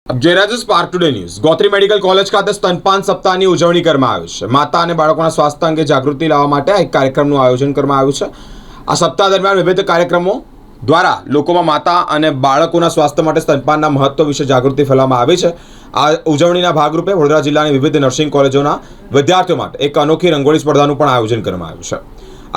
अब Jayraj Spark Today News Gotri medical college ખાતે સ્તનપાન સપ્તાહની ઉજવણી કરવામાં આવી છે। માતા અને બાળકોના સ્વાસ્થ્ય અંગે જાગૃતિ લાવવા માટે એક કાર્યક્રમનું આયોજન કરવામાં આવ્યું છે। આ સપ્તાહ દરમિયાન વિવિધ કાર્યક્રમો દ્વારા લોકોમાં માતા અને બાળકોના સ્વાસ્થ્ય માટે સ્તનપાનના મહત્વ વિશે જાગૃતિ ફેલાવવામાં આવી છે। આ ઉજવણીના ભાગરૂપે વડોદરા જિલ્લાની વિવિધ નર્સિંગ કોલેજોના વિદ્યાર્થીઓ માટે એક અનોખી રંગોળી સ્પર્ધાનું પણ આયોજન કરવામાં આવ્યું છે।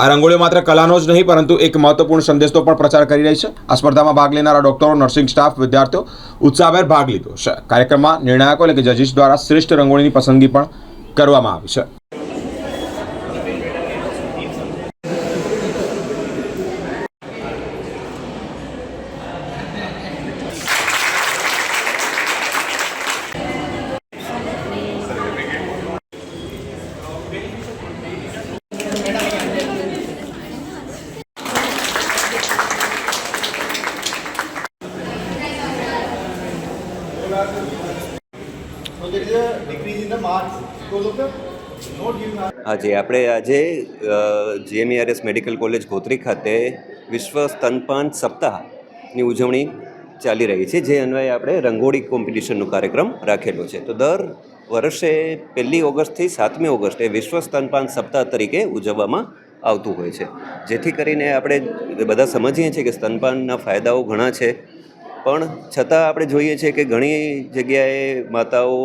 આ રંગોળી માત્ર કલાનો જ નહીં પરંતુ એક મહત્વપૂર્ણ સંદેશનો પણ પ્રચાર કરી રહી છે। આ સ્પર્ધામાં ભાગ લેનારા ડોક્ટરો, નર્સિંગ સ્ટાફ, વિદ્યાર્થીઓ ઉત્સાહભેર ભાગ લીધો છે। કાર્યક્રમમાં નિર્ણાયકો એટલે કે જજીસ દ્વારા શ્રેષ્ઠ રંગોળીની પસંદગી પણ કરવામાં આવી છે। So there is a decrease in the marks because of the not giving. આજે GMERS મેડિકલ કોલેજ ગોત્રી ખાતે વિશ્વ સ્તનપાન સપ્તાહની ઉજવણી ચાલી રહી છે, જે અન્વયે આપણે રંગોળી કોમ્પિટિશનનો કાર્યક્રમ રાખેલો છે। તો દર વર્ષે 1 ઓગસ્ટથી 7મી ઓગસ્ટે વિશ્વ સ્તનપાન સપ્તાહ તરીકે ઉજવવામાં આવતું હોય છે, જેથી કરીને આપણે બધા સમજીએ છીએ કે સ્તનપાનના ફાયદાઓ ઘણા છે, પણ છતાં આપણે જોઈએ છીએ કે ઘણી જગ્યાએ માતાઓ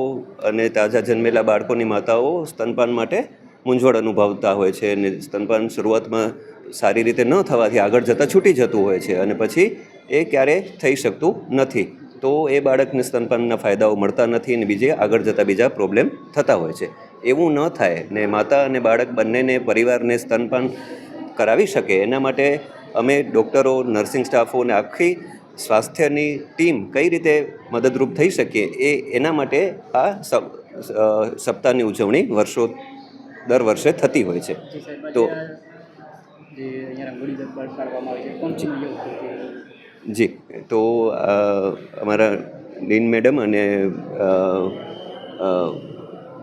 અને તાજા જન્મેલા બાળકોની માતાઓ સ્તનપાન માટે મૂંઝવણ અનુભવતા હોય છે અને સ્તનપાન શરૂઆતમાં સારી રીતે ન થવાથી આગળ જતાં છૂટી જતું હોય છે અને પછી એ ક્યારેય થઈ શકતું નથી। તો એ બાળકને સ્તનપાનના ફાયદાઓ મળતા નથી અને આગળ જતાં બીજા પ્રોબ્લેમ થતા હોય છે। એવું ન થાય ને માતા અને બાળક બંનેને પરિવારને સ્તનપાન કરાવી શકે એના માટે અમે ડૉક્ટરો, નર્સિંગ સ્ટાફો અને આખી સ્વાસ્થ્યની ટીમ કઈ રીતે મદદરૂપ થઈ શકીએ એના માટે આ સપ્તાહની ઉજવણી દર વર્ષે થતી હોય છે। તો જી, તો અમારા ડીન મેડમ અને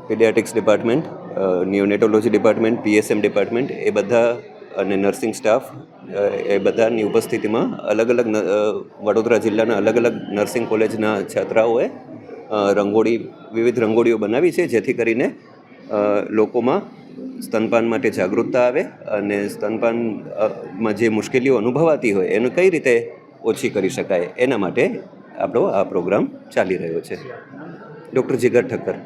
paediatrics department, neonatology department, PSM department એ બધા અને નર્સિંગ સ્ટાફ એ બધાની ઉપસ્થિતિમાં અલગ અલગ વડોદરા જિલ્લાના અલગ અલગ નર્સિંગ કોલેજના છાત્રાઓએ વિવિધ રંગોળીઓ બનાવી છે, જેથી કરીને લોકોમાં સ્તનપાન માટે જાગૃતતા આવે અને સ્તનપાનમાં જે મુશ્કેલીઓ અનુભવાતી હોય એને કઈ રીતે ઓછી કરી શકાય એના માટે આપણો આ પ્રોગ્રામ ચાલી રહ્યો છે। ડૉક્ટર જીગર ઠક્કર।